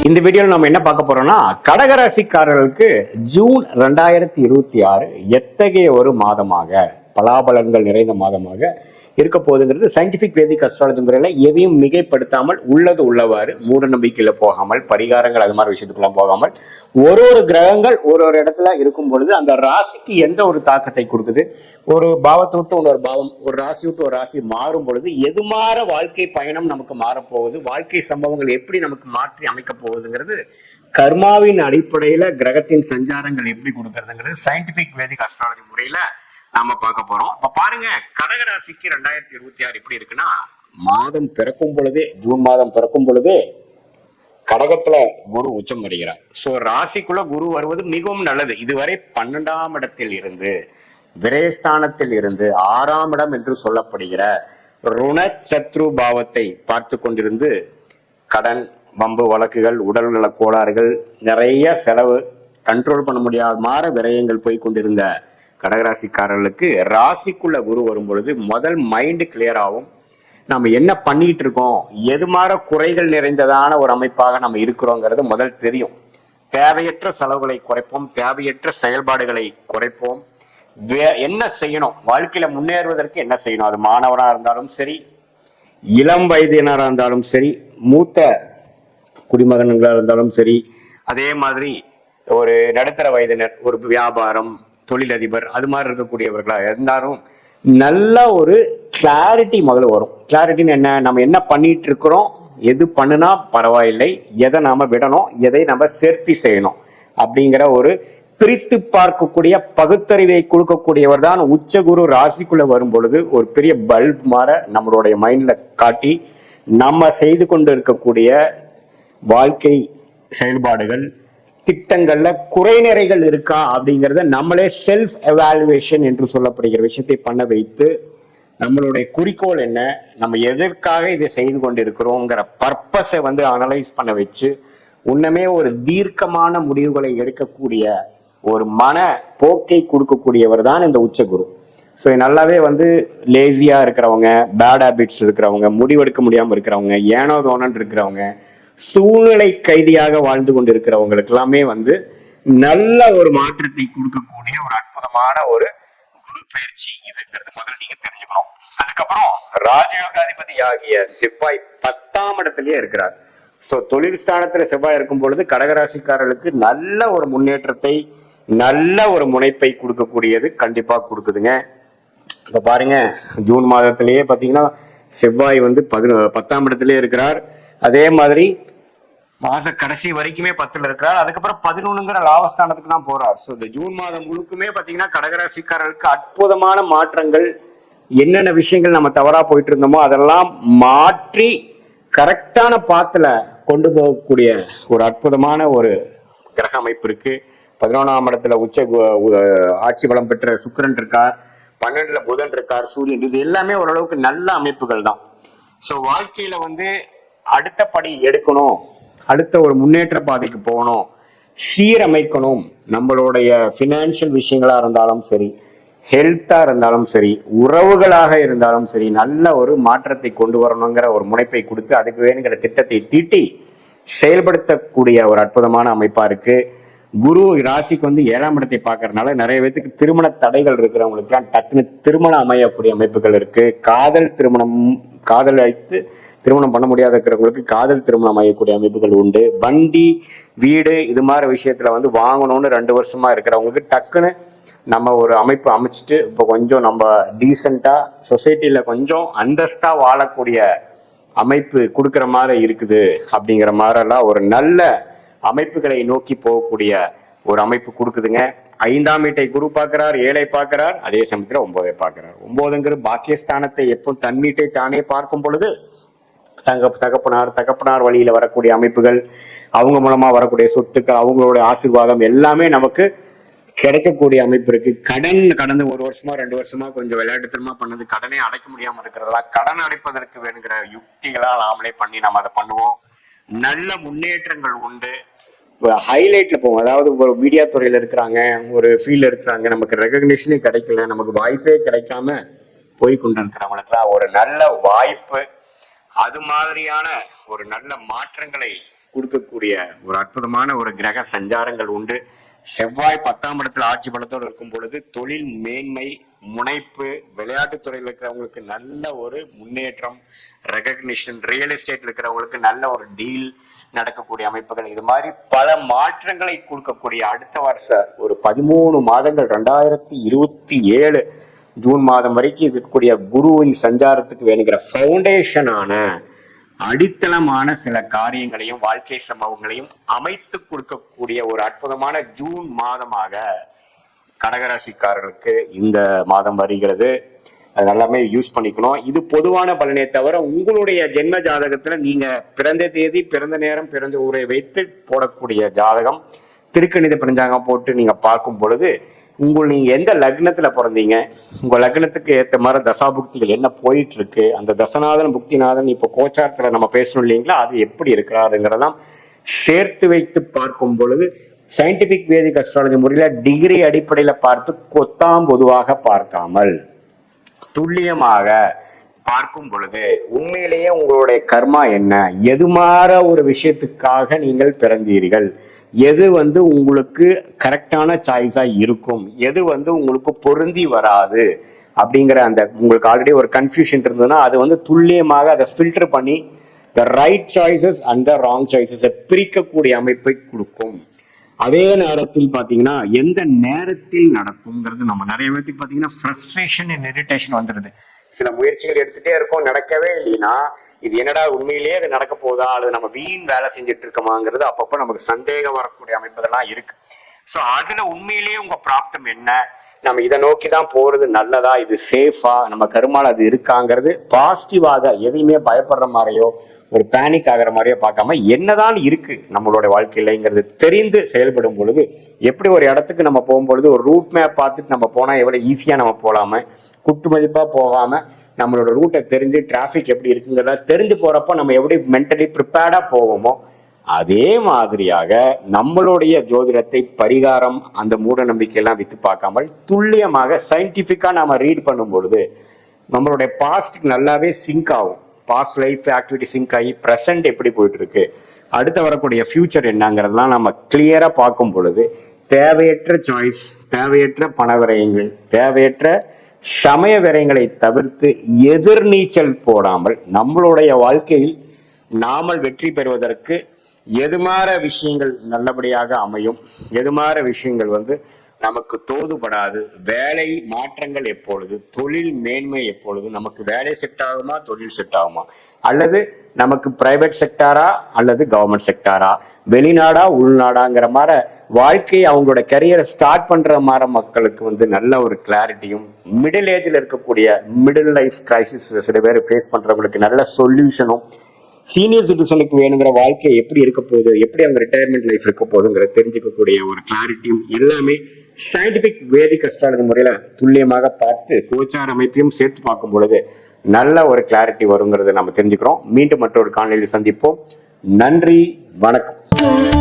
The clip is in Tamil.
இந்த வீடியோல நம்ம என்ன பார்க்க போறோம்னா கடகராசிக்காரர்களுக்கு ஜூன் 2026 எத்தகைய ஒரு மாதமாக பலாபலன்கள் நிறைந்த மாதமாக இருக்க போகுதுங்கிறது சயின்டிபிக் வேதிக் அஸ்ட்ராலஜி முறையில எதையும் மிகைப்படுத்தாமல் உள்ளது உள்ளவாறு மூட நம்பிக்கையில போகாமல் பரிகாரங்கள் அது மாதிரி விஷயத்துக்குள்ள போகாமல் ஒரு கிரகங்கள் ஒரு இடத்துல இருக்கும் பொழுது அந்த ராசிக்கு எந்த ஒரு தாக்கத்தை கொடுக்குது, ஒரு பாவத்தை விட்டு இன்னொரு பாவம், ஒரு ராசி விட்டு ஒரு ராசி மாறும் பொழுது எது மாற வாழ்க்கை பயணம் நமக்கு மாறப்போகுது, வாழ்க்கை சம்பவங்கள் எப்படி நமக்கு மாற்றி அமைக்க போகுதுங்கிறது கர்மாவின் அடிப்படையில கிரகத்தின் சஞ்சாரங்கள் எப்படி கொடுக்கறதுங்கிறது சயின்டிபிக் வேதிக் அஸ்ட்ராலஜி முறையில நாம பார்க்க போறோம். இப்ப பாருங்க, கடகராசிக்கு 2026 எப்படி இருக்குன்னா, மாதம் பிறக்கும் பொழுதே, ஜூன் மாதம் பிறக்கும் பொழுதே கடகத்துல குரு உச்சம் வருகிறார். சோ ராசிக்குள்ள குரு வருவது மிகவும் நல்லது. இதுவரை 12ஆம் இடத்தில் இருந்து, விரயஸ்தானத்தில் இருந்து 6ஆம் இடம் என்று சொல்லப்படுகிற ருண சத்ரு பாவத்தை பார்த்து கொண்டிருந்து கடன், வம்பு வழக்குகள், உடல்நல கோளாறுகள், நிறைய செலவு, கண்ட்ரோல் பண்ண முடியாத மாற விரயங்கள் போய் கொண்டிருந்த கடகராசிக்காரர்களுக்கு ராசிக்குள்ள குரு வரும் பொழுது முதல் மைண்ட் கிளியர் ஆகும். நம்ம என்ன பண்ணிட்டு இருக்கோம், எது மாற குறைகள் நிறைந்ததான ஒரு அமைப்பாக நம்ம இருக்கிறோங்கிறது முதல் தெரியும். தேவையற்ற செலவுகளை குறைப்போம், தேவையற்ற செயல்பாடுகளை குறைப்போம். என்ன செய்யணும், வாழ்க்கையில முன்னேறுவதற்கு என்ன செய்யணும், அது மாணவராக இருந்தாலும் சரி, இளம் வயதினராக இருந்தாலும் சரி, மூத்த குடிமகன்களாக இருந்தாலும் சரி, அதே மாதிரி ஒரு நடுத்தர வயதினர், ஒரு வியாபாரம், தொழிலதிபர், அது மாதிரி இருக்கக்கூடியவர்களா இருந்தாலும் நல்ல ஒரு கிளாரிட்டி முதல்ல வரும். கிளாரிட்டின்னு என்ன, நம்ம என்ன பண்ணிட்டு இருக்கிறோம், எது பண்ணுனா பரவாயில்லை, எதை நாம விடணும், எதை நம்ம சேர்த்தி செய்யணும் அப்படிங்கிற ஒரு பிரித்து பார்க்கக்கூடிய பகுத்தறிவை கொடுக்கக்கூடியவர் தான் உச்சகுரு ராசிக்குள்ள வரும் பொழுது ஒரு பெரிய பல்ப் மாற நம்மளுடைய மைண்ட்ல காட்டி நம்ம செய்து கொண்டு இருக்கக்கூடிய வாழ்க்கை செயல்பாடுகள் திட்டங்கள்ல குறைநிறைகள் இருக்கா அப்படிங்கிறத நம்மளே செல்ஃப் எவாலுவேஷன் என்று சொல்லப்படுகிற விஷயத்தை பண்ண வைத்து நம்மளுடைய குறிக்கோள் என்ன, நம்ம எதற்காக இதை செய்து கொண்டு இருக்கிறோங்கிற பர்பஸை அனலைஸ் பண்ண வச்சு உன்னமே ஒரு தீர்க்கமான முடிவுகளை எடுக்கக்கூடிய ஒரு மன போக்கை கொடுக்கக்கூடியவர் தான் இந்த உச்சகுரு. ஸோ நல்லாவே லேசியா இருக்கிறவங்க, பேட் ஹேபிட்ஸ் இருக்கிறவங்க, முடிவெடுக்க முடியாம இருக்கிறவங்க, ஏனோ தோணன்னு இருக்கிறவங்க, சூழ்நிலை கைதியாக வாழ்ந்து கொண்டு இருக்கிறவங்களுக்கு எல்லாமே நல்ல ஒரு மாற்றத்தை கொடுக்கக்கூடிய ஒரு அற்புதமான ஒரு குரு பயிற்சி இதுங்கிறது முதல்ல நீங்க தெரிஞ்சுக்கணும். அதுக்கப்புறம் ராஜயோகாதிபதி ஆகிய செவ்வாய் 10ஆம் இடத்திலேயே இருக்கிறார். சோ தொழில் ஸ்தானத்துல செவ்வாய் இருக்கும் பொழுது கடகராசிக்காரர்களுக்கு நல்ல ஒரு முன்னேற்றத்தை, நல்ல ஒரு முனைப்பை கொடுக்கக்கூடியது கண்டிப்பா கொடுக்குதுங்க. இப்ப பாருங்க, ஜூன் மாதத்திலேயே பாத்தீங்கன்னா செவ்வாய் 10ஆம் இடத்திலேயே இருக்கிறார். அதே மாதிரி மாச கடைசி வரைக்குமே 10ல இருக்கிறார். அதுக்கப்புறம் 11ங்கிற லாபஸ்தானத்துக்கு தான் போறார். ஸோ இந்த ஜூன் மாதம் முழுக்குமே பாத்தீங்கன்னா கடகராசிக்காரர்களுக்கு அற்புதமான மாற்றங்கள், என்னென்ன விஷயங்கள் நம்ம தவறா போயிட்டு இருந்தோமோ அதெல்லாம் மாற்றி கரெக்டான பாத்துல கொண்டு போகக்கூடிய ஒரு அற்புதமான ஒரு கிரக அமைப்பு இருக்கு. 11ஆம் இடத்துல ஆட்சி பலம் பெற்ற சுக்கிரன் இருக்கார், 12ல புதன் இருக்கார், சூரியன், இது எல்லாமே ஓரளவுக்கு நல்ல அமைப்புகள் தான். ஸோ வாழ்க்கையில அடுத்த படி எடுக்கணும், அடுத்த ஒரு முன்னேற்ற பாதைக்கு போகணும், சீரமைக்கணும், நம்மளுடைய பினான்சியல் விஷயங்களா இருந்தாலும் சரி, ஹெல்த்தா இருந்தாலும் சரி, உறவுகளாக இருந்தாலும் சரி, நல்ல ஒரு மாற்றத்தை கொண்டு வரணுங்கிற ஒரு முனைப்பை கொடுத்து அதுக்கு வேணுங்கிற திட்டத்தை தீட்டி செயல்படுத்தக்கூடிய ஒரு அற்புதமான அமைப்பா இருக்கு. குரு ராசிக்கு 7ஆம் இடத்தை பார்க்கறதுனால நிறைய பேருக்கு திருமண தடைகள் இருக்கிறவங்களுக்கு டக்குன்னு திருமணம் அமையக்கூடிய அமைப்புகள் இருக்கு. காதல் அழைத்து திருமணம் பண்ண முடியாத இருக்கிறவங்களுக்கு காதல் திருமணம் அமையக்கூடிய அமைப்புகள் உண்டு. வண்டி, வீடு, இது மாதிரி விஷயத்துல வாங்கணும்னு 2 வருஷமா இருக்கிறவங்களுக்கு டக்குன்னு நம்ம ஒரு அமைப்பு அமைச்சிட்டு இப்போ கொஞ்சம் நம்ம டீசெண்டா சொசைட்டில கொஞ்சம் அந்தஸ்தா வாழக்கூடிய அமைப்பு கொடுக்குற மாதிரி இருக்குது. அப்படிங்கிற மாதிரிலாம் ஒரு நல்ல அமைப்புகளை நோக்கி போகக்கூடிய ஒரு அமைப்பு கொடுக்குதுங்க. 5ஆம் வீட்டை குரு பார்க்கிறார், 7ஐ பார்க்கிறார், அதே சமயத்துல 9ஐ பார்க்கிறார். 9ங்கிற பாக்கியஸ்தானத்தை எப்போ தன் வீட்டை தானே பார்க்கும் பொழுது தகப்பனார் வழியில வரக்கூடிய அமைப்புகள், அவங்க மூலமா வரக்கூடிய சொத்துக்கள், அவங்களுடைய ஆசீர்வாதம் எல்லாமே நமக்கு கிடைக்கக்கூடிய அமைப்பு இருக்கு. கடந்த 1 வருஷமா 2 வருஷமா கொஞ்சம் விளையாட்டுத்தனமா பண்ணது கடனை அடைக்க முடியாம இருக்கிறதா, கடன் அடைப்பதற்கு வேணுங்கிற யுக்திகளா நாமளே பண்ணி நம்ம அதை பண்ணுவோம். நல்ல முன்னேற்றங்கள் உண்டு. ஹைலைட்ல போவோம், அதாவது ஒரு மீடியா துறையில இருக்கிறாங்க, ஒரு ஃபீல்ட்ல இருக்கிறாங்க, நமக்கு ரெகக்னிஷனே கிடைக்கல, நமக்கு வாய்ப்பே கிடைக்காம போய் கொண்டு இருக்கிறவங்களுக்குலாம் ஒரு நல்ல வாய்ப்பு, அது மாதிரியான ஒரு நல்ல மாற்றங்களை கொடுக்கக்கூடிய ஒரு அற்புதமான ஒரு கிரக சஞ்சாரங்கள் உண்டு. செவ்வாய் 10ஆம் இடத்துல ஆட்சி பலத்தோடு இருக்கும் பொழுது தொழில் மேன்மை, முனைப்பு, விளையாட்டு துறையில் இருக்கிறவங்களுக்கு நல்ல ஒரு முன்னேற்றம், ரெகக்னிஷன், ரியல் எஸ்டேட் இருக்கிறவங்களுக்கு நல்ல ஒரு டீல் நடக்கக்கூடிய அமைப்புகள், இது மாதிரி பல மாற்றங்களை கொடுக்கக்கூடிய அடுத்த வருஷ ஒரு 13 மாதங்கள் 2027 ஜூன் மாதம் வரைக்கும் இருக்கக்கூடிய குருவின் சஞ்சாரத்துக்கு வேணுங்கிற பவுண்டேஷனான அடித்தளமான சில காரியங்களையும் வாழ்க்கை சம்பவங்களையும் அமைத்து கொடுக்கக்கூடிய ஒரு அற்புதமான ஜூன் மாதமாக கடகராசிக்காரர்களுக்கு இந்த மாதம் வருகிறது. அது எல்லாமே யூஸ் பண்ணிக்கணும். இது பொதுவான பலனே தவிர உங்களுடைய ஜென்ம ஜாதகத்துல நீங்க பிறந்த தேதி, பிறந்த நேரம், பிறந்த ஊரை வைத்து போடக்கூடிய ஜாதகம் திருக்கணித பஞ்சாங்கம் போட்டு நீங்க பார்க்கும் பொழுது நீங்க எந்த லக்னத்துல பிறந்தீங்க, உங்க லக்னத்துக்கு ஏற்ற மாதிரி தசாபுக்திகள் என்ன போயிட்டு இருக்கு, அந்த தசநாதன் புக்திநாதன் இப்போ கோச்சாரத்துல நம்ம பேசணும் இல்லைங்களா, அது எப்படி இருக்கிறாருங்கிறதாம் சேர்த்து வைத்து பார்க்கும் பொழுது சயின்டிபிக் வேதிக் அஸ்ட்ராலஜி முறையில டிகிரி அடிப்படையில பார்த்து கொத்தாம் பொதுவாக பார்க்காமல் துல்லியமாக பார்க்கும் பொழுது உண்மையிலேயே உங்களுடைய கர்மா என்ன, எது மாற ஒரு விஷயத்துக்காக நீங்கள் பிறந்தீர்கள், எது உங்களுக்கு கரெக்டான சாய்ஸா இருக்கும், எது உங்களுக்கு பொருந்தி வராது அப்படிங்கிற அந்த உங்களுக்கு ஆல்ரெடி ஒரு கன்ஃபியூஷன் இருந்ததுன்னா அது துல்லியமாக அதை ஃபில்டர் பண்ணி the right choices and the wrong சாய்ஸஸை பிரிக்கக்கூடிய அமைப்பை கொடுக்கும். அதே நேரத்தில் பாத்தீங்கன்னா எந்த நேரத்தில் நடக்கும்ங்கிறது நம்ம நிறைய பேருக்கு பாத்தீங்கன்னா ஃப்ரஸ்ட்ரேஷன் அண்ட் இரிட்டேஷன் வந்துடுது. சில முயற்சிகள் எடுத்துட்டே இருக்கோம், நடக்கவே இல்லைன்னா இது என்னடா உண்மையிலேயே அது நடக்க போதா அல்லது நம்ம வீண் வேலை செஞ்சுட்டு இருக்கோமாங்கிறது அப்பப்போ நமக்கு சந்தேகம் வரக்கூடிய அமைப்புகள்லாம் இருக்கு. ஸோ அதுல உண்மையிலேயே உங்க பிராப்தம் என்ன, நம்ம இதை நோக்கி தான் போறது நல்லதா, இது சேஃபா, நம்ம கருமால் அது இருக்காங்கிறது பாசிட்டிவாக எதையுமே பயப்படுற மாதிரியோ ஒரு பேனிக் ஆகிற மாதிரியோ பார்க்காம என்னதான் இருக்கு நம்மளோட வாழ்க்கையிலங்கிறது தெரிந்து செயல்படும் பொழுது எப்படி ஒரு இடத்துக்கு நம்ம போகும்பொழுது ஒரு ரூட் மேப் பார்த்துட்டு நம்ம போனா எவ்வளவு ஈஸியா நம்ம போகலாம குட்டு மதிப்பா போகாம நம்மளோட ரூட்டை தெரிஞ்சு டிராஃபிக் எப்படி இருக்குங்கிறத தெரிஞ்சு போறப்ப நம்ம எப்படி மென்டலி ப்ரிப்பேர்டா போவோமோ அதே மாதிரியாக நம்மளுடைய ஜோதிடத்தை பரிகாரம் அந்த மூட நம்பிக்கையெல்லாம் வித்து பார்க்காமல் துல்லியமாக சயின்டிபிக்கா நாம ரீட் பண்ணும் பொழுது நம்மளுடைய பாஸ்ட் நல்லாவே சிங்க் ஆகும். பாஸ்ட் லைஃப் ஆக்டிவிட்டி சிங்க் ஆகி ப்ரெசென்ட் எப்படி போயிட்டு இருக்கு, அடுத்து வரக்கூடிய ஃபியூச்சர் என்னங்கிறதுலாம் நம்ம கிளியரா பார்க்கும் பொழுது தேவையற்ற சாய்ஸ், தேவையற்ற பண விரயங்கள், தேவையற்ற சமய விரயங்களை தவிர்த்து எதிர்நீச்சல் போடாமல் நம்மளுடைய வாழ்க்கையில் நாமல் வெற்றி பெறுவதற்கு எதுமாற விஷயங்கள் நல்லபடியாக அமையும், எதுமாற விஷயங்கள் நமக்கு தோதுபடாது, வேலை மாற்றங்கள் எப்பொழுது, தொழில் மேன்மை எப்பொழுது, நமக்கு வேலை செட் ஆகுமா, தொழில் செட் ஆகுமா, அல்லது நமக்கு பிரைவேட் செக்டாரா அல்லது கவர்மெண்ட் செக்டாரா, வெளிநாடா உள்நாடாங்கிற மாதிரி வாழ்க்கையை அவங்களோட கரியரை ஸ்டார்ட் பண்ற மாதிரி மக்களுக்கு நல்ல ஒரு கிளாரிட்டியும், மிடில் ஏஜ்ல இருக்கக்கூடிய மிடில் லைஃப் கிரைசிஸ் சில பேர் ஃபேஸ் பண்றவங்களுக்கு நல்ல சொல்யூஷனும், சீனியர் சிட்டிசனுக்கு வேணுங்கிற வாழ்க்கை எப்படி இருக்க போகுது, எப்படி அவங்க ரிட்டையர்மெண்ட் லைஃப் இருக்க போகுதுங்கிற தெரிஞ்சுக்கக்கூடிய ஒரு கிளாரிட்டியும் எல்லாமே சயின்டிபிக் வேதிக் அஸ்ட்ராலஜி முறையில துல்லியமாக பார்த்து கோச்சார அமைப்பையும் சேர்த்து பார்க்கும் பொழுது நல்ல ஒரு கிளாரிட்டி வருங்கிறத நம்ம தெரிஞ்சுக்கிறோம். மீண்டும் மற்றொரு காணொளியில் சந்திப்போம். நன்றி, வணக்கம்.